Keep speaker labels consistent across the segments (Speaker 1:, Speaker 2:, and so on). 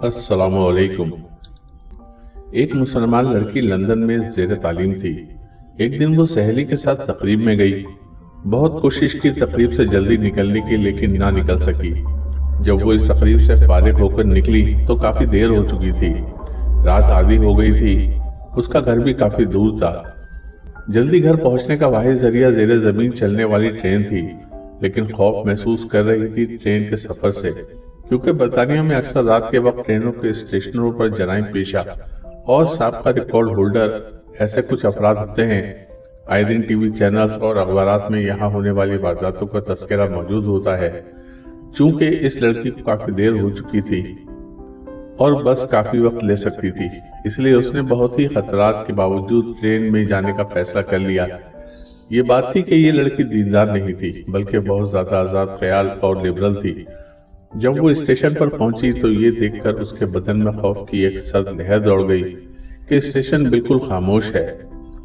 Speaker 1: अस्सलामुअलैकुम। एक मुसलमान लड़की लंदन में ज़ेर तालीम थी। एक दिन वो सहेली के साथ तकरीब में गई। बहुत कोशिश की तकरीब से जल्दी निकलने की, लेकिन ना निकल सकी। जब वो इस तकरीब से फारिग होकर निकली तो काफी देर हो चुकी थी। रात आधी हो गई थी। उसका घर भी काफी दूर था। जल्दी घर पहुंचने का वाहिद जरिया ज़ेरे ज़मीन चलने वाली ट्रेन थी, लेकिन खौफ महसूस कर रही थी ट्रेन के सफर से, क्योंकि बरतानिया में अक्सर रात के वक्त ट्रेनों के स्टेशनों पर जराइम पेशा और साबका रिकॉर्ड होल्डर ऐसे कुछ अफराद होते हैं। आए दिन टीवी चैनल्स और अखबारात में यहाँ होने वाली वारदातों का तस्करा मौजूद होता है। चूंकि इस लड़की को काफी देर हो चुकी थी और बस काफी वक्त ले सकती थी, इसलिए उसने बहुत ही खतरात के बावजूद ट्रेन में जाने का फैसला कर लिया। ये बात थी कि ये लड़की दीनदार नहीं थी, बल्कि बहुत ज्यादा आजाद ख्याल और लिबरल थी। जब वो स्टेशन पर पहुंची तो ये देखकर उसके बदन में खौफ की एक सर्द लहर दौड़ गई कि स्टेशन बिल्कुल खामोश है।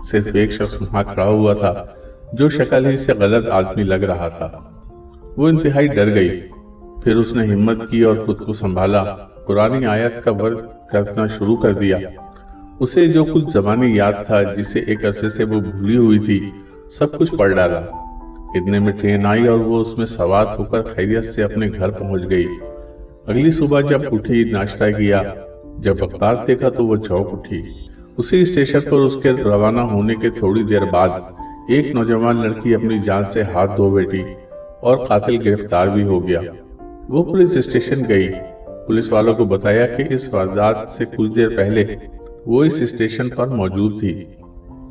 Speaker 1: सिर्फ एक शख्स वहां खड़ा हुआ था जो शक्ल ही से गलत आदमी लग रहा था। वो इंतहाई डर गई। फिर उसने हिम्मत की और खुद को संभाला। पुरानी आयत का वर्द करना शुरू कर दिया। उसे जो कुछ ज़बानी याद था, जिसे एक अरसे से वो भूली हुई थी, सब कुछ पढ़ डाला। इतने में ट्रेन आई और वो उसमें सवार होकर खैरियत से अपने घर पहुंच गई। अगली सुबह जब उठी, नाश्ता किया। जब अखबार देखा तो वो चौंक उठी। उसी स्टेशन पर उसके रवाना होने के थोड़ी देर बाद एक नौजवान लड़की अपनी जान से हाथ धो बैठी और कातिल गिरफ्तार भी हो गया। वो पुलिस स्टेशन गई। पुलिस वालों को बताया कि इस वारदात से कुछ देर पहले वो इस स्टेशन पर मौजूद थी।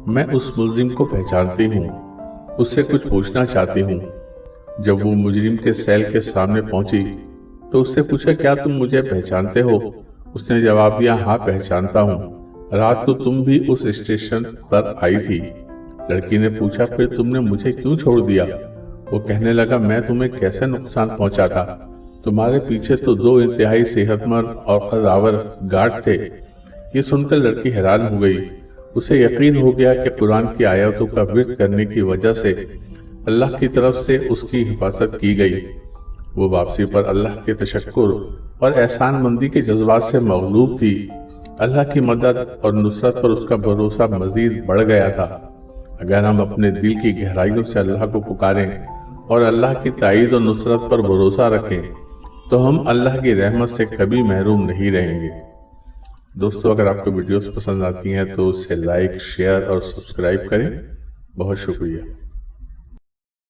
Speaker 1: मैं उस मुलजिम को पहचानती हूँ, उससे कुछ पूछना चाहती हूँ। जब वो मुजरिम के सेल के सामने पहुंची तो उससे पूछा, क्या तुम मुझे पहचानते हो? उसने जवाब दिया, हाँ पहचानता हूँ, रात को तुम भी उस स्टेशन पर आई थी। लड़की ने पूछा, फिर तुमने मुझे क्यों छोड़ दिया? वो कहने लगा, मैं तुम्हें कैसे नुकसान पहुंचा था? तुम्हारे पीछे तो दो इंतहाई सेहतमंद और कदावर गार्ड थे। ये सुनकर लड़की हैरान हो गई। उसे यकीन हो गया कि कुरान की आयतों का विर्द करने की वजह से अल्लाह की तरफ से उसकी हिफाजत की गई। वो वापसी पर अल्लाह के तशक्कुर और एहसानमंदी के जज्बात से मगलूब थी। अल्लाह की मदद और नुसरत पर उसका भरोसा मजीद बढ़ गया था। अगर हम अपने दिल की गहराइयों से अल्लाह को पुकारें और अल्लाह की ताईद और नुसरत पर भरोसा रखें तो हम अल्लाह की रहमत से कभी महरूम नहीं रहेंगे। दोस्तों, अगर आपको वीडियोस पसंद आती हैं तो उसे लाइक, शेयर और सब्सक्राइब करें। बहुत शुक्रिया।